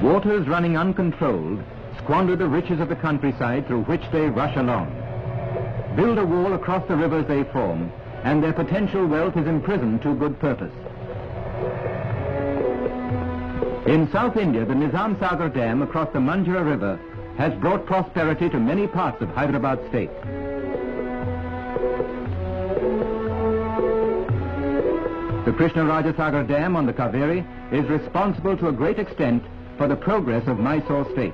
Waters running uncontrolled squander the riches of the countryside through which they rush along. Build a wall across the rivers they form, and their potential wealth is imprisoned to good purpose. In South India, the Nizam Sagar Dam across the Manjira River has brought prosperity to many parts of Hyderabad state. The Krishna Sagar Dam on the Kaveri is responsible to a great extent for the progress of Mysore state.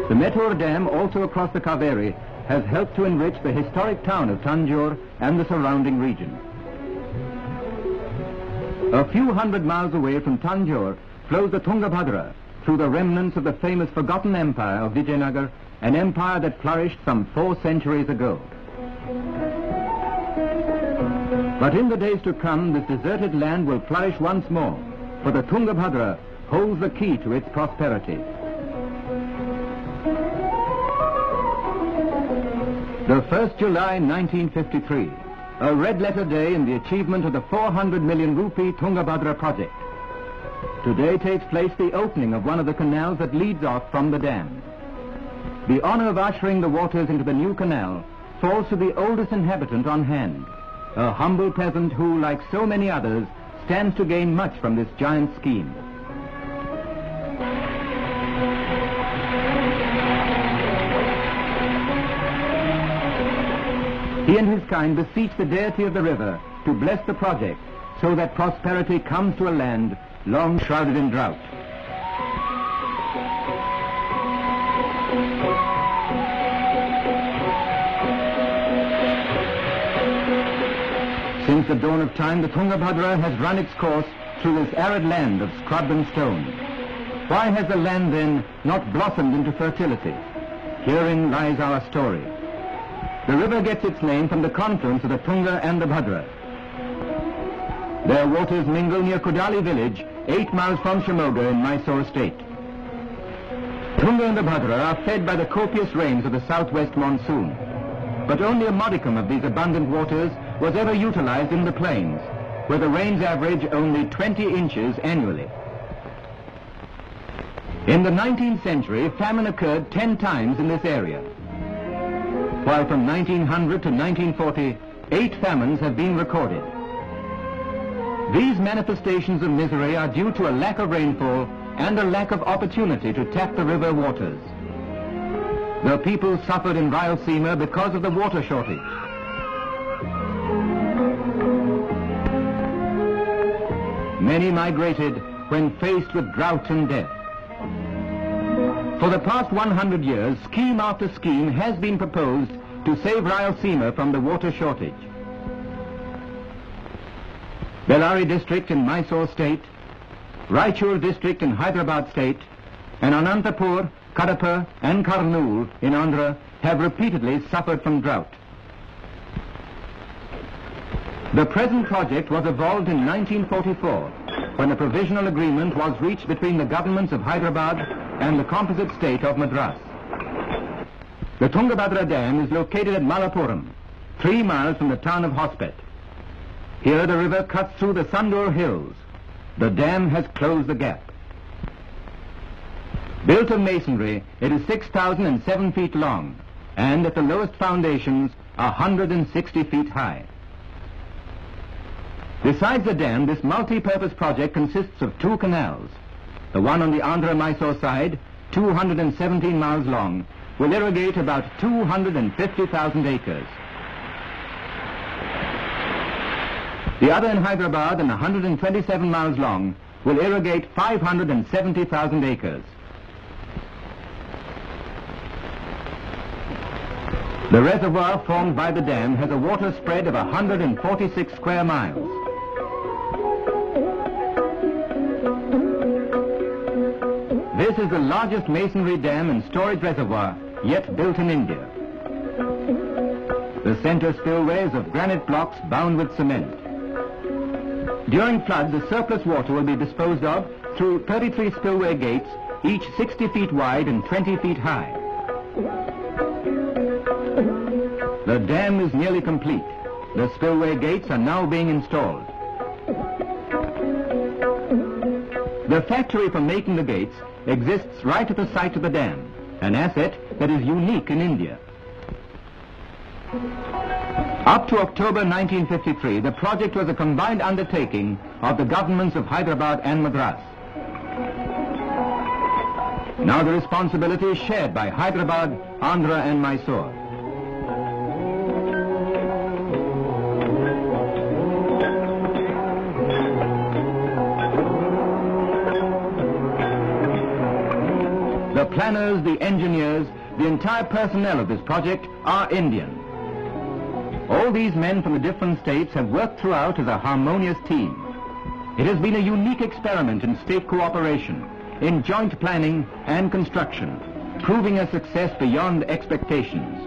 The Mettur Dam, also across the Kaveri, has helped to enrich the historic town of Tanjore and the surrounding region. A few hundred miles away from Tanjore flows the Tungabhadra through the remnants of the famous forgotten empire of Vijayanagar, an empire that flourished some 4 centuries ago. But in the days to come, this deserted land will flourish once more, for the Tungabhadra holds the key to its prosperity. The 1st July 1953, a red-letter day in the achievement of the 400 million rupee Tungabhadra project. Today takes place the opening of one of the canals that leads off from the dam. The honor of ushering the waters into the new canal falls to the oldest inhabitant on hand, a humble peasant who, like so many others, stands to gain much from this giant scheme. He and his kind beseech the deity of the river to bless the project so that prosperity comes to a land long shrouded in drought. Since the dawn of time, the Tungabhadra has run its course through this arid land of scrub and stone. Why has the land then not blossomed into fertility? Herein lies our story. The river gets its name from the confluence of the Tunga and the Bhadra. Their waters mingle near Kudali village, 8 miles from Shimoga in Mysore state. Tunga and the Bhadra are fed by the copious rains of the southwest monsoon. But only a modicum of these abundant waters was ever utilized in the plains, where the rains average only 20 inches annually. In the 19th century, famine occurred 10 times in this area, while from 1900 to 1940, 8 famines have been recorded. These manifestations of misery are due to a lack of rainfall and a lack of opportunity to tap the river waters. The people suffered in Rayalaseema because of the water shortage. Many migrated when faced with drought and death. For the past 100 years, scheme after scheme has been proposed to save Rayalaseema from the water shortage. Bellary district in Mysore state, Raichur district in Hyderabad state, and Anantapur, Kadapa and Kurnool in Andhra have repeatedly suffered from drought. The present project was evolved in 1944, when a provisional agreement was reached between the governments of Hyderabad and the composite state of Madras. The Tungabhadra Dam is located at Malappuram, 3 miles from the town of Hospet. Here the river cuts through the Sandur hills. The dam has closed the gap. Built of masonry, it is 6,007 feet long, and at the lowest foundations, 160 feet high. Besides the dam, this multi-purpose project consists of 2 canals. The one on the Andhra-Mysore side, 217 miles long, will irrigate about 250,000 acres. The other in Hyderabad and 127 miles long will irrigate 570,000 acres. The reservoir formed by the dam has a water spread of 146 square miles. This is the largest masonry dam and storage reservoir yet built in India. The center spillway is of granite blocks bound with cement. During floods, the surplus water will be disposed of through 33 spillway gates, each 60 feet wide and 20 feet high. The dam is nearly complete. The spillway gates are now being installed. The factory for making the gates exists right at the site of the dam, an asset that is unique in India. Up to October 1953, the project was a combined undertaking of the governments of Hyderabad and Madras. Now the responsibility is shared by Hyderabad, Andhra and Mysore. The planners, the engineers, the entire personnel of this project are Indian. All these men from the different states have worked throughout as a harmonious team. It has been a unique experiment in state cooperation, in joint planning and construction, proving a success beyond expectations.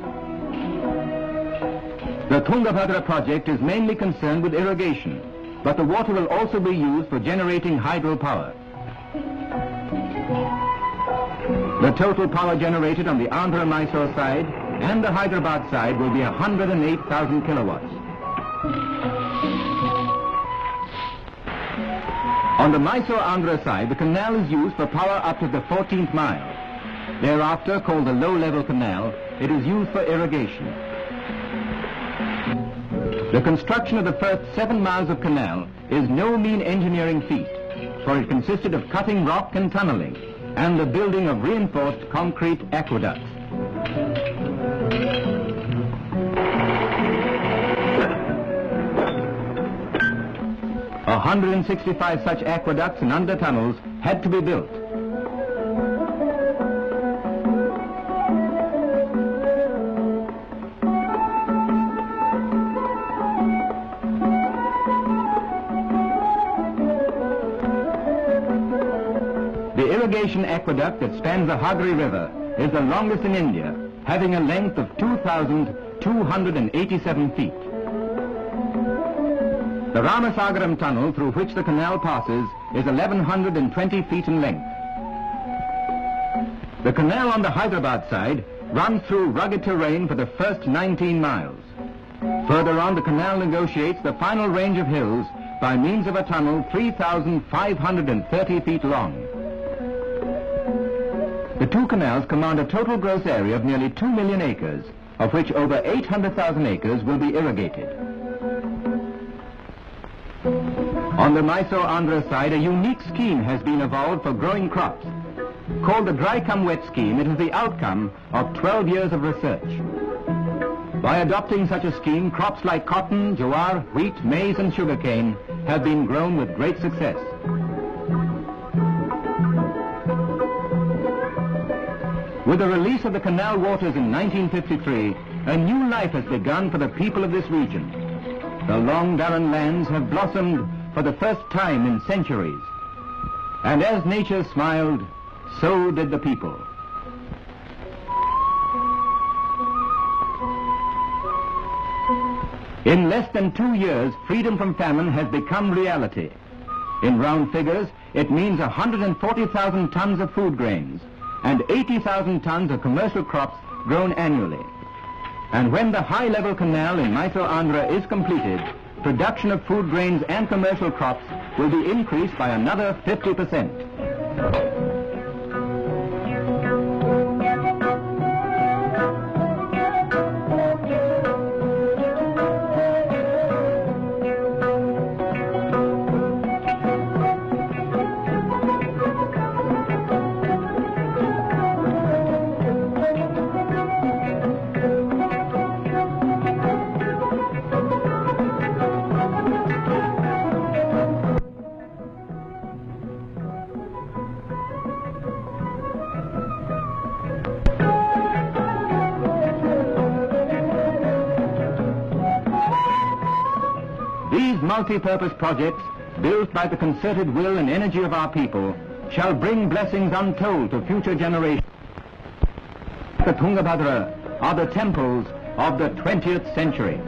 The Tungabhadra project is mainly concerned with irrigation, but the water will also be used for generating hydropower. The total power generated on the Andhra-Mysore side and the Hyderabad side will be 108,000 kilowatts. On the Mysore-Andhra side, the canal is used for power up to the 14th mile. Thereafter, called the low-level canal, it is used for irrigation. The construction of the first 7 miles of canal is no mean engineering feat, for it consisted of cutting rock and tunneling, and the building of reinforced concrete aqueducts. A 165 such aqueducts and under-tunnels had to be built. The irrigation aqueduct that spans the Hagri River is the longest in India, having a length of 2,287 feet. The Ramasagaram tunnel through which the canal passes is 1,120 feet in length. The canal on the Hyderabad side runs through rugged terrain for the first 19 miles. Further on, the canal negotiates the final range of hills by means of a tunnel 3,530 feet long. The two canals command a total gross area of nearly 2 million acres, of which over 800,000 acres will be irrigated. On the Mysore-Andhra side, a unique scheme has been evolved for growing crops. Called the dry-cum-wet scheme, it is the outcome of 12 years of research. By adopting such a scheme, crops like cotton, jowar, wheat, maize and sugarcane have been grown with great success. With the release of the canal waters in 1953, a new life has begun for the people of this region. The long barren lands have blossomed for the first time in centuries. And as nature smiled, so did the people. In less than 2 years, freedom from famine has become reality. In round figures, it means 140,000 tons of food grains and 80,000 tons of commercial crops grown annually. And when the high-level canal in Mysore-Andhra is completed, production of food grains and commercial crops will be increased by another 50%. These multi-purpose projects, built by the concerted will and energy of our people, shall bring blessings untold to future generations. The Tungabhadra are the temples of the 20th century.